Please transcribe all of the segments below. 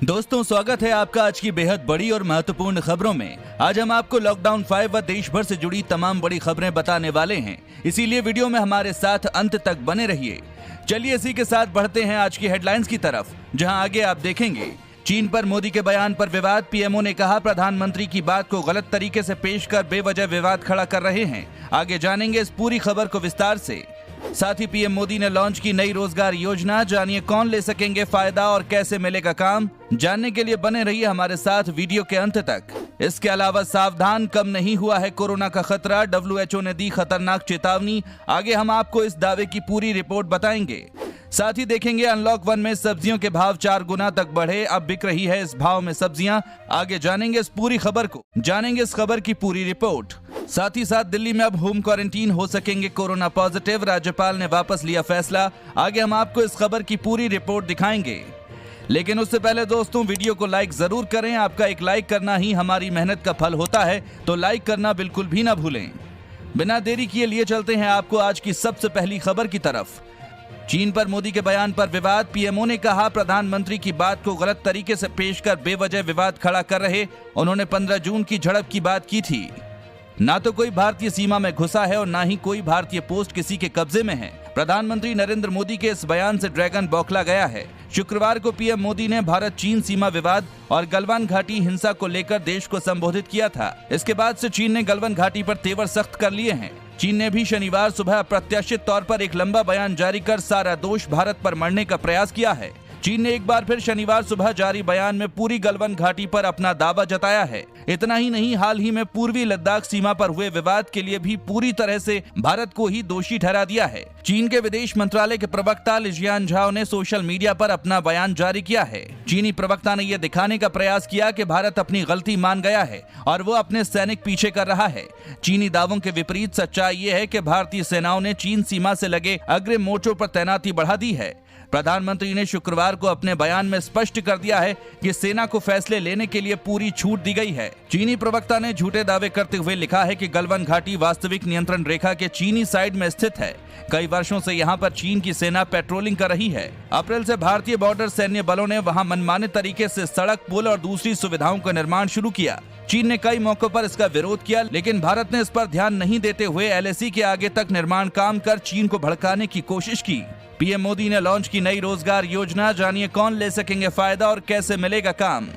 दोस्तों, स्वागत है आपका आज की बेहद बड़ी और महत्वपूर्ण खबरों में। आज हम आपको लॉकडाउन 5 व देश भर से जुड़ी तमाम बड़ी खबरें बताने वाले हैं, इसीलिए वीडियो में हमारे साथ अंत तक बने रहिए। चलिए इसी के साथ बढ़ते हैं आज की हेडलाइंस की तरफ, जहां आगे आप देखेंगे चीन पर मोदी के बयान पर विवाद। पीएमओ ने कहा प्रधानमंत्री की बात को गलत तरीके से पेश कर बेवजह विवाद खड़ा कर रहे हैं। आगे जानेंगे इस पूरी खबर को विस्तार से। साथ ही पीएम मोदी ने लॉन्च की नई रोजगार योजना, जानिए कौन ले सकेंगे फायदा और कैसे मिलेगा काम। जानने के लिए बने रहिए हमारे साथ वीडियो के अंत तक। इसके अलावा सावधान, कम नहीं हुआ है कोरोना का खतरा, WHO ने दी खतरनाक चेतावनी। आगे हम आपको इस दावे की पूरी रिपोर्ट बताएंगे। साथ ही देखेंगे अनलॉक 1 में सब्जियों के भाव 4 गुना तक बढ़े, अब बिक रही है इस भाव में सब्जियां। आगे जानेंगे इस पूरी खबर को, जानेंगे इस खबर की पूरी रिपोर्ट। साथ ही साथ दिल्ली में अब होम क्वारंटीन हो सकेंगे कोरोना पॉजिटिव, राज्यपाल ने वापस लिया फैसला। आगे हम आपको इस खबर की पूरी रिपोर्ट दिखाएंगे। लेकिन उससे पहले दोस्तों, वीडियो को लाइक जरूर करें। आपका एक लाइक करना ही हमारी मेहनत का फल होता है, तो लाइक करना बिल्कुल भी ना भूलें। बिना देरी किए लिए चलते हैं आपको आज की सबसे पहली खबर की तरफ। चीन पर मोदी के बयान पर विवाद। पीएमओ ने कहा प्रधानमंत्री की बात को गलत तरीके से पेश कर बेवजह विवाद खड़ा कर रहे। उन्होंने 15 जून की झड़प की बात की थी। ना तो कोई भारतीय सीमा में घुसा है और ना ही कोई भारतीय पोस्ट किसी के कब्जे में है। प्रधानमंत्री नरेंद्र मोदी के इस बयान से ड्रैगन बौखला गया है। शुक्रवार को पीएम मोदी ने भारत चीन सीमा विवाद और गलवान घाटी हिंसा को लेकर देश को संबोधित किया था। इसके बाद से चीन ने गलवान घाटी पर तेवर सख्त कर लिए हैं। चीन ने भी शनिवार सुबह अप्रत्याशित तौर पर एक लंबा बयान जारी कर सारा दोष भारत पर मढ़ने का प्रयास किया है। चीन ने एक बार फिर शनिवार सुबह जारी बयान में पूरी गलवान घाटी पर अपना दावा जताया है। इतना ही नहीं, हाल ही में पूर्वी लद्दाख सीमा पर हुए विवाद के लिए भी पूरी तरह से भारत को ही दोषी ठहरा दिया है। चीन के विदेश मंत्रालय के प्रवक्ता लिजियान झाओ ने सोशल मीडिया पर अपना बयान जारी किया है। चीनी प्रवक्ता ने यह दिखाने का प्रयास किया कि भारत अपनी गलती मान गया है और वो अपने सैनिक पीछे कर रहा है। चीनी दावों के विपरीत सच्चाई ये है कि भारतीय सेनाओं ने चीन सीमा से लगे अग्रिम मोर्चों पर तैनाती बढ़ा दी है। प्रधानमंत्री ने शुक्रवार को अपने बयान में स्पष्ट कर दिया है कि सेना को फैसले लेने के लिए पूरी छूट दी गई है। चीनी प्रवक्ता ने झूठे दावे करते हुए लिखा है कि गलवान घाटी वास्तविक नियंत्रण रेखा के चीनी साइड में स्थित है। कई वर्षों से यहां पर चीन की सेना पेट्रोलिंग कर रही है। अप्रैल से भारतीय बॉर्डर सैन्य बलों ने वहां मनमाने तरीके से सड़क, पुल और दूसरी सुविधाओं का निर्माण शुरू किया। चीन ने कई मौकों पर इसका विरोध किया, लेकिन भारत ने इस पर ध्यान नहीं देते हुए LAC के आगे तक निर्माण काम कर चीन को भड़काने की कोशिश की। पीएम मोदी ने लॉन्च की नई रोजगार योजना, जानिए कौन ले सकेंगे फायदा और कैसे मिलेगा काम।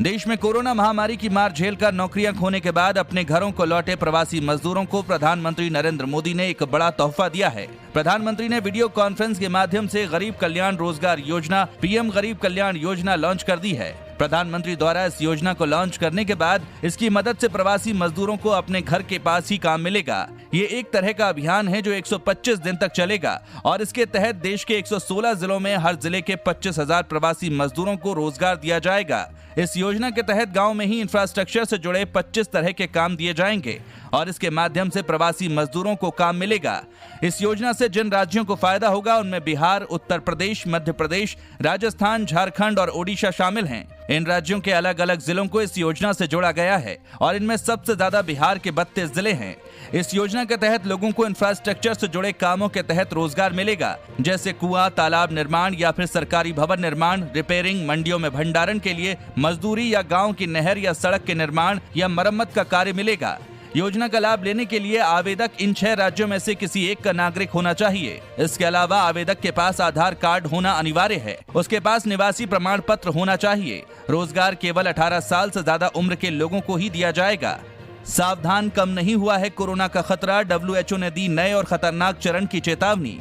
देश में कोरोना महामारी की मार झेलकर नौकरियां खोने के बाद अपने घरों को लौटे प्रवासी मजदूरों को प्रधानमंत्री नरेंद्र मोदी ने एक बड़ा तोहफा दिया है। प्रधानमंत्री ने वीडियो कॉन्फ्रेंस के माध्यम से गरीब कल्याण रोजगार योजना, PM गरीब कल्याण योजना लॉन्च कर दी है। प्रधानमंत्री द्वारा इस योजना को लॉन्च करने के बाद इसकी मदद से प्रवासी मजदूरों को अपने घर के पास ही काम मिलेगा। ये एक तरह का अभियान है जो 125 दिन तक चलेगा और इसके तहत देश के 116 जिलों में हर जिले के 25,000 प्रवासी मजदूरों को रोजगार दिया जाएगा। इस योजना के तहत गांव में ही इंफ्रास्ट्रक्चर से जुड़े 25 तरह के काम दिए जाएंगे और इसके माध्यम से प्रवासी मजदूरों को काम मिलेगा। इस योजना से जिन राज्यों को फायदा होगा उनमें बिहार, उत्तर प्रदेश, मध्य प्रदेश, राजस्थान, झारखंड और ओडिशा शामिल हैं। इन राज्यों के अलग अलग जिलों को इस योजना से जोड़ा गया है और इनमें सबसे ज्यादा बिहार के 32 जिले हैं। इस योजना के तहत लोगों को इंफ्रास्ट्रक्चर से जुड़े कामों के तहत रोजगार मिलेगा, जैसे कुआं, तालाब निर्माण या फिर सरकारी भवन निर्माण, रिपेयरिंग, मंडियों में भंडारण के लिए मजदूरी या गाँव की नहर या सड़क के निर्माण या मरम्मत का कार्य मिलेगा। योजना का लाभ लेने के लिए आवेदक इन 6 राज्यों में से किसी एक का नागरिक होना चाहिए। इसके अलावा आवेदक के पास आधार कार्ड होना अनिवार्य है। उसके पास निवासी प्रमाण पत्र होना चाहिए। रोजगार केवल 18 साल से ज्यादा उम्र के लोगों को ही दिया जाएगा। सावधान, कम नहीं हुआ है कोरोना का खतरा, WHO ने दी नए और खतरनाक चरण की चेतावनी।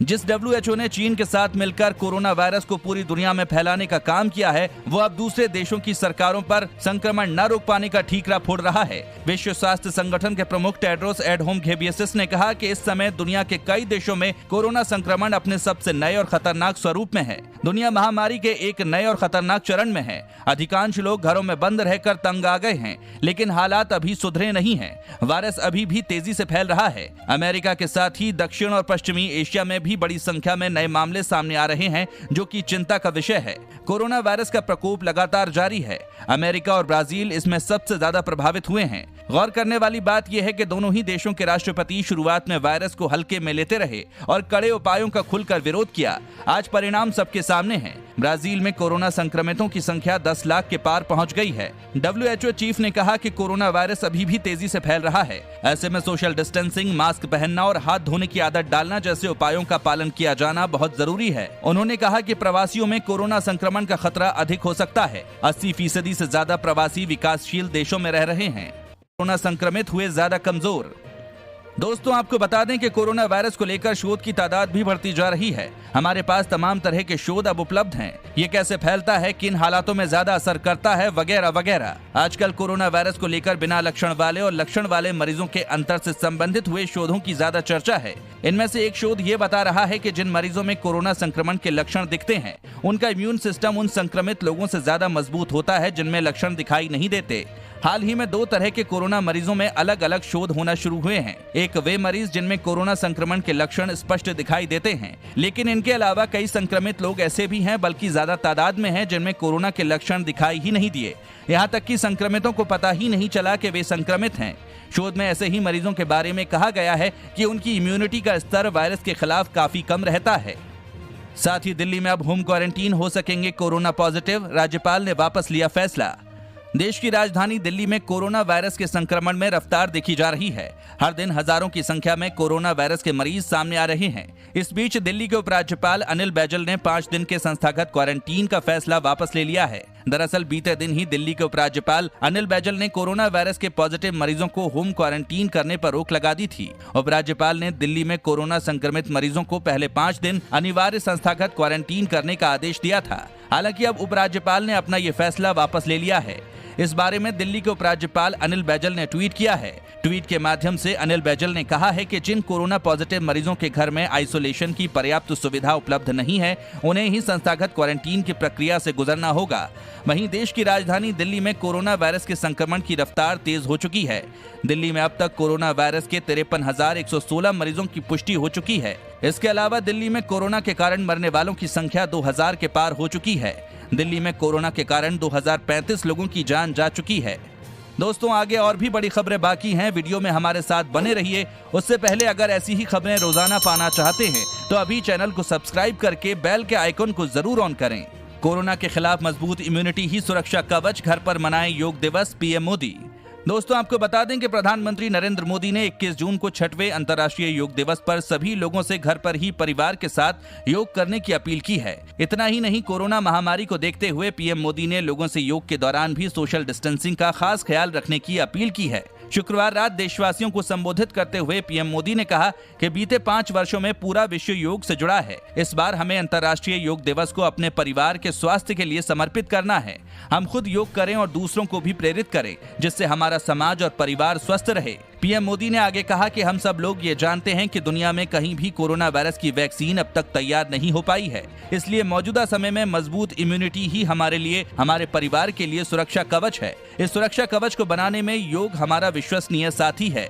जिस WHO ने चीन के साथ मिलकर कोरोना वायरस को पूरी दुनिया में फैलाने का काम किया है, वो अब दूसरे देशों की सरकारों पर संक्रमण न रोक पाने का ठीकरा फोड़ रहा है। विश्व स्वास्थ्य संगठन के प्रमुख टेड्रोस एडहोम घेब्रेयेसस ने कहा कि इस समय दुनिया के कई देशों में कोरोना संक्रमण अपने सबसे नए और खतरनाक स्वरूप में है। दुनिया महामारी के एक नए और खतरनाक चरण में है। अधिकांश लोग घरों में बंद रहकर तंग आ गए हैं, लेकिन हालात अभी सुधरे नहीं हैं। वायरस अभी भी तेजी से फैल रहा है। अमेरिका के साथ ही दक्षिण और पश्चिमी एशिया में भी बड़ी संख्या में नए मामले सामने आ रहे हैं, जो कि चिंता का विषय है। कोरोना वायरस का प्रकोप लगातार जारी है। अमेरिका और ब्राजील इसमें सबसे ज्यादा प्रभावित हुए हैं। गौर करने वाली बात यह है कि दोनों ही देशों के राष्ट्रपति शुरुआत में वायरस को हल्के में लेते रहे और कड़े उपायों का खुलकर विरोध किया। आज परिणाम सबके सामने है। ब्राजील में कोरोना संक्रमितों की संख्या 10 लाख के पार पहुंच गई है। WHO चीफ ने कहा कि कोरोना वायरस अभी भी तेजी से फैल रहा है। ऐसे में सोशल डिस्टेंसिंग, मास्क पहनना और हाथ धोने की आदत डालना जैसे उपायों का पालन किया जाना बहुत जरूरी है। उन्होंने कहा कि प्रवासियों में कोरोना संक्रमण का खतरा अधिक हो सकता है। 80% से ज्यादा प्रवासी विकासशील देशों में रह रहे हैं। कोरोना संक्रमित हुए ज्यादा कमजोर। दोस्तों, आपको बता दें कि कोरोना वायरस को लेकर शोध की तादाद भी बढ़ती जा रही है। हमारे पास तमाम तरह के शोध अब उपलब्ध हैं। ये कैसे फैलता है, किन हालातों में ज्यादा असर करता है, वगैरह वगैरह। आजकल कोरोना वायरस को लेकर बिना लक्षण वाले और लक्षण वाले मरीजों के अंतर से संबंधित हुए शोधों की ज्यादा चर्चा है। इनमें से एक शोध ये बता रहा है कि जिन मरीजों में कोरोना संक्रमण के लक्षण दिखते हैं, उनका इम्यून सिस्टम उन संक्रमित लोगों से ज्यादा मजबूत होता है जिनमें लक्षण दिखाई नहीं देते। हाल ही में 2 तरह के कोरोना मरीजों में अलग अलग शोध होना शुरू हुए हैं। एक वे मरीज जिनमें कोरोना संक्रमण के लक्षण स्पष्ट दिखाई देते हैं, लेकिन इनके अलावा कई संक्रमित लोग ऐसे भी हैं, बल्कि ज्यादा तादाद में हैं, जिनमें कोरोना के लक्षण दिखाई ही नहीं दिए। यहाँ तक कि संक्रमितों को पता ही नहीं चला कि वे संक्रमित हैं। शोध में ऐसे ही मरीजों के बारे में कहा गया है कि उनकी इम्यूनिटी का स्तर वायरस के खिलाफ काफी कम रहता है। साथ ही दिल्ली में अब होम क्वारंटीन हो सकेंगे कोरोना पॉजिटिव, राज्यपाल ने वापस लिया फैसला। देश की राजधानी दिल्ली में कोरोना वायरस के संक्रमण में रफ्तार देखी जा रही है। हर दिन हजारों की संख्या में कोरोना वायरस के मरीज सामने आ रहे हैं। इस बीच दिल्ली के उपराज्यपाल अनिल बैजल ने 5 दिन के संस्थागत क्वारंटीन का फैसला वापस ले लिया है। दरअसल बीते दिन ही दिल्ली के उपराज्यपाल अनिल बैजल ने कोरोना वायरस के पॉजिटिव मरीजों को होम क्वारंटीन करने पर रोक लगा दी थी। उपराज्यपाल ने दिल्ली में कोरोना संक्रमित मरीजों को पहले 5 दिन अनिवार्य संस्थागत क्वारंटीन करने का आदेश दिया था। हालांकि अब उपराज्यपाल ने अपना ये फैसला वापस ले लिया है। इस बारे में दिल्ली के उपराज्यपाल अनिल बैजल ने ट्वीट किया है। ट्वीट के माध्यम से अनिल बैजल ने कहा है कि जिन कोरोना पॉजिटिव मरीजों के घर में आइसोलेशन की पर्याप्त सुविधा उपलब्ध नहीं है, उन्हें ही संस्थागत क्वारंटीन की प्रक्रिया से गुजरना होगा। वहीं देश की राजधानी दिल्ली में कोरोना वायरस के संक्रमण की रफ्तार तेज हो चुकी है। दिल्ली में अब तक कोरोना वायरस के 53,116 मरीजों की पुष्टि हो चुकी है। इसके अलावा दिल्ली में कोरोना के कारण मरने वालों की संख्या 2000 के पार हो चुकी है। दिल्ली में कोरोना के कारण 2035 लोगों की जान जा चुकी है। दोस्तों, आगे और भी बड़ी खबरें बाकी हैं। वीडियो में हमारे साथ बने रहिए। उससे पहले अगर ऐसी ही खबरें रोजाना पाना चाहते हैं तो अभी चैनल को सब्सक्राइब करके बेल के आइकन को जरूर ऑन करें। कोरोना के खिलाफ मजबूत इम्यूनिटी ही सुरक्षा कवच, घर पर मनाएं योग दिवस, पीएम मोदी। दोस्तों, आपको बता दें कि प्रधानमंत्री नरेंद्र मोदी ने 21 जून को 6वें अंतर्राष्ट्रीय योग दिवस पर सभी लोगों से घर पर ही परिवार के साथ योग करने की अपील की है। इतना ही नहीं, कोरोना महामारी को देखते हुए पीएम मोदी ने लोगों से योग के दौरान भी सोशल डिस्टेंसिंग का खास ख्याल रखने की अपील की है। शुक्रवार रात देशवासियों को संबोधित करते हुए पीएम मोदी ने कहा कि बीते 5 वर्षों में पूरा विश्व योग से जुड़ा है। इस बार हमें अंतर्राष्ट्रीय योग दिवस को अपने परिवार के स्वास्थ्य के लिए समर्पित करना है। हम खुद योग करें और दूसरों को भी प्रेरित करें, जिससे हमारा समाज और परिवार स्वस्थ रहे। पीएम मोदी ने आगे कहा कि हम सब लोग ये जानते हैं कि दुनिया में कहीं भी कोरोना वायरस की वैक्सीन अब तक तैयार नहीं हो पाई है। इसलिए मौजूदा समय में मजबूत इम्यूनिटी ही हमारे लिए, हमारे परिवार के लिए सुरक्षा कवच है। इस सुरक्षा कवच को बनाने में योग हमारा विश्वसनीय साथी है।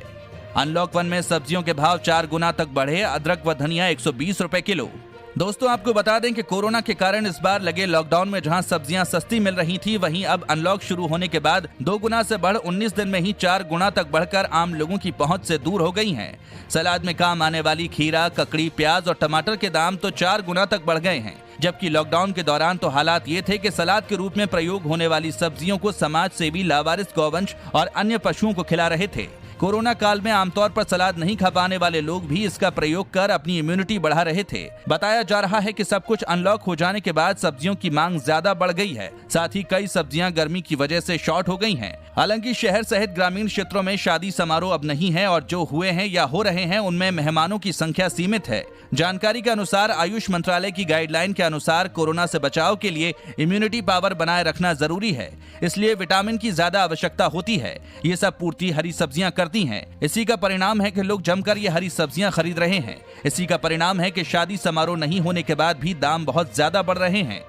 अनलॉक 1 में सब्जियों के भाव 4 गुना तक बढ़े। अदरक व धनिया 120 रुपए किलो। दोस्तों, आपको बता दें कि कोरोना के कारण इस बार लगे लॉकडाउन में जहां सब्जियां सस्ती मिल रही थी, वहीं अब अनलॉक शुरू होने के बाद 2 गुना से बढ़ 19 दिन में ही 4 गुना तक बढ़कर आम लोगों की पहुंच से दूर हो गई हैं। सलाद में काम आने वाली खीरा, ककड़ी, प्याज और टमाटर के दाम तो 4 गुना तक बढ़ गए हैं। जबकि लॉकडाउन के दौरान तो हालात ये थे कि सलाद के रूप में प्रयोग होने वाली सब्जियों को समाज सेवी लावारिस गौवंश और अन्य पशुओं को खिला रहे थे। कोरोना काल में आमतौर पर सलाद नहीं खा पाने वाले लोग भी इसका प्रयोग कर अपनी इम्यूनिटी बढ़ा रहे थे। बताया जा रहा है कि सब कुछ अनलॉक हो जाने के बाद सब्जियों की मांग ज्यादा बढ़ गई है। साथ ही कई सब्जियां गर्मी की वजह से शॉर्ट हो गई हैं। हालांकि शहर सहित ग्रामीण क्षेत्रों में शादी समारोह अब नहीं है और जो हुए हैं या हो रहे हैं उनमें मेहमानों की संख्या सीमित है। जानकारी के अनुसार आयुष मंत्रालय की गाइडलाइन के अनुसार कोरोना से बचाव के लिए इम्यूनिटी पावर बनाए रखना जरूरी है। इसलिए विटामिन की ज्यादा आवश्यकता होती है। ये सब पूर्ति हरी सब्जियां करती हैं। इसी का परिणाम है कि लोग जमकर ये हरी सब्जियां खरीद रहे हैं। इसी का परिणाम है कि शादी समारोह नहीं होने के बाद भी दाम बहुत ज्यादा बढ़ रहे हैं।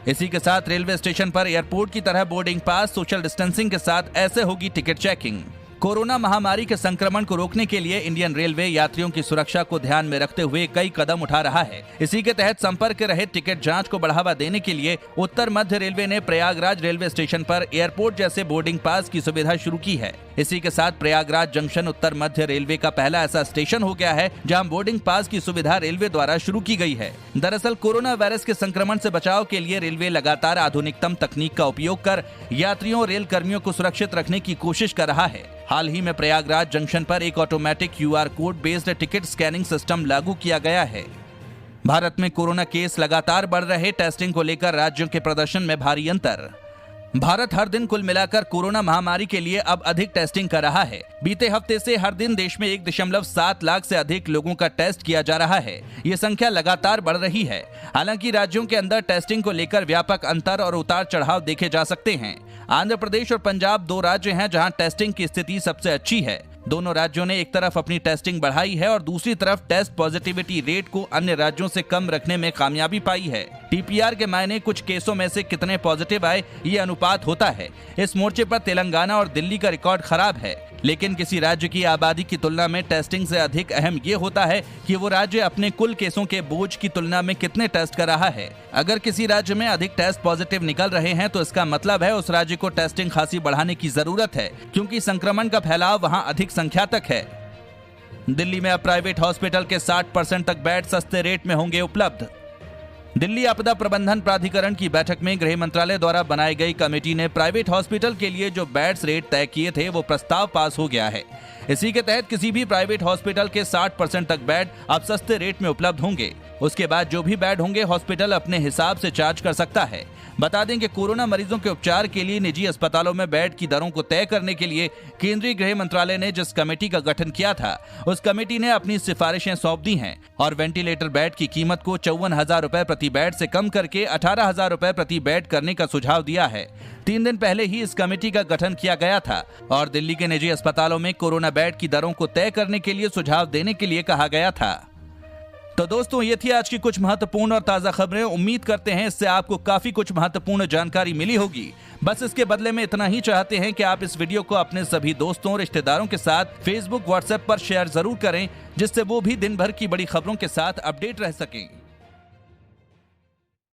इसी के साथ रेलवे स्टेशन पर एयरपोर्ट की तरह बोर्डिंग पास, सोशल डिस्टेंसिंग के साथ ऐसे होगी टिकट चेकिंग। कोरोना महामारी के संक्रमण को रोकने के लिए इंडियन रेलवे यात्रियों की सुरक्षा को ध्यान में रखते हुए कई कदम उठा रहा है। इसी के तहत संपर्क रहित टिकट जांच को बढ़ावा देने के लिए उत्तर मध्य रेलवे ने प्रयागराज रेलवे स्टेशन पर एयरपोर्ट जैसे बोर्डिंग पास की सुविधा शुरू की है। इसी के साथ प्रयागराज जंक्शन उत्तर मध्य रेलवे का पहला ऐसा स्टेशन हो गया है जहां बोर्डिंग पास की सुविधा रेलवे द्वारा शुरू की गई है। दरअसल कोरोना वायरस के संक्रमण से बचाव के लिए रेलवे लगातार आधुनिकतम तकनीक का उपयोग कर यात्रियों और रेल कर्मियों को सुरक्षित रखने की कोशिश कर रहा है। हाल ही में प्रयागराज जंक्शन पर एक automatic QR code based ticket scanning system लागू किया गया है। भारत में कोरोना केस लगातार बढ़ रहे, टेस्टिंग को लेकर राज्यों के प्रदर्शन में भारी अंतर। भारत हर दिन कुल मिलाकर कोरोना महामारी के लिए अब अधिक टेस्टिंग कर रहा है। बीते हफ्ते से हर दिन देश में 1.7 लाख से अधिक लोगों का टेस्ट किया जा रहा है। ये संख्या लगातार बढ़ रही है। हालांकि राज्यों के अंदर टेस्टिंग को लेकर व्यापक अंतर और उतार चढ़ाव देखे जा सकते हैं। आंध्र प्रदेश और पंजाब 2 राज्य हैं जहां टेस्टिंग की स्थिति सबसे अच्छी है। दोनों राज्यों ने एक तरफ अपनी टेस्टिंग बढ़ाई है और दूसरी तरफ टेस्ट पॉजिटिविटी रेट को अन्य राज्यों से कम रखने में कामयाबी पाई है। TPR के मायने कुछ केसों में से कितने पॉजिटिव आए ये अनुपात होता है। इस मोर्चे पर तेलंगाना और दिल्ली का रिकॉर्ड खराब है, लेकिन किसी राज्य की आबादी की तुलना में टेस्टिंग से अधिक अहम ये होता है कि वो राज्य अपने कुल केसों के बोझ की तुलना में कितने टेस्ट कर रहा है। अगर किसी राज्य में अधिक टेस्ट पॉजिटिव निकल रहे हैं तो इसका मतलब है उस राज्य को टेस्टिंग खासी बढ़ाने की जरूरत है, क्योंकि संक्रमण का फैलाव वहां अधिक संख्या तक है। दिल्ली में अब प्राइवेट हॉस्पिटल के 60% तक बेड सस्ते रेट में होंगे उपलब्ध। दिल्ली आपदा प्रबंधन प्राधिकरण की बैठक में गृह मंत्रालय द्वारा बनाई गई कमेटी ने प्राइवेट हॉस्पिटल के लिए जो बेड्स रेट तय किए थे वो प्रस्ताव पास हो गया है। इसी के तहत किसी भी प्राइवेट हॉस्पिटल के 60% तक बेड अब सस्ते रेट में उपलब्ध होंगे। उसके बाद जो भी बेड होंगे हॉस्पिटल अपने हिसाब से चार्ज कर सकता है। बता दें कि कोरोना मरीजों के उपचार के लिए निजी अस्पतालों में बेड की दरों को तय करने के लिए केंद्रीय गृह मंत्रालय ने जिस कमेटी का गठन किया था उस कमेटी ने अपनी सिफारिशें सौंप दी हैं और वेंटिलेटर बेड की कीमत को 54,000 रुपए प्रति बेड से कम करके 18,000 रुपए प्रति बेड करने का सुझाव दिया है। 3 दिन पहले ही इस कमेटी का गठन किया गया था और दिल्ली के निजी अस्पतालों में कोरोना बेड की दरों को तय करने के लिए सुझाव देने के लिए कहा गया था। तो दोस्तों, ये थी आज की कुछ महत्वपूर्ण और ताजा खबरें। उम्मीद करते हैं इससे आपको काफी कुछ महत्वपूर्ण जानकारी मिली होगी। बस इसके बदले में इतना ही चाहते हैं कि आप इस वीडियो को अपने सभी दोस्तों और रिश्तेदारों के साथ फेसबुक, व्हाट्सएप पर शेयर जरूर करें, जिससे वो भी दिन भर की बड़ी खबरों के साथ अपडेट रह सकें।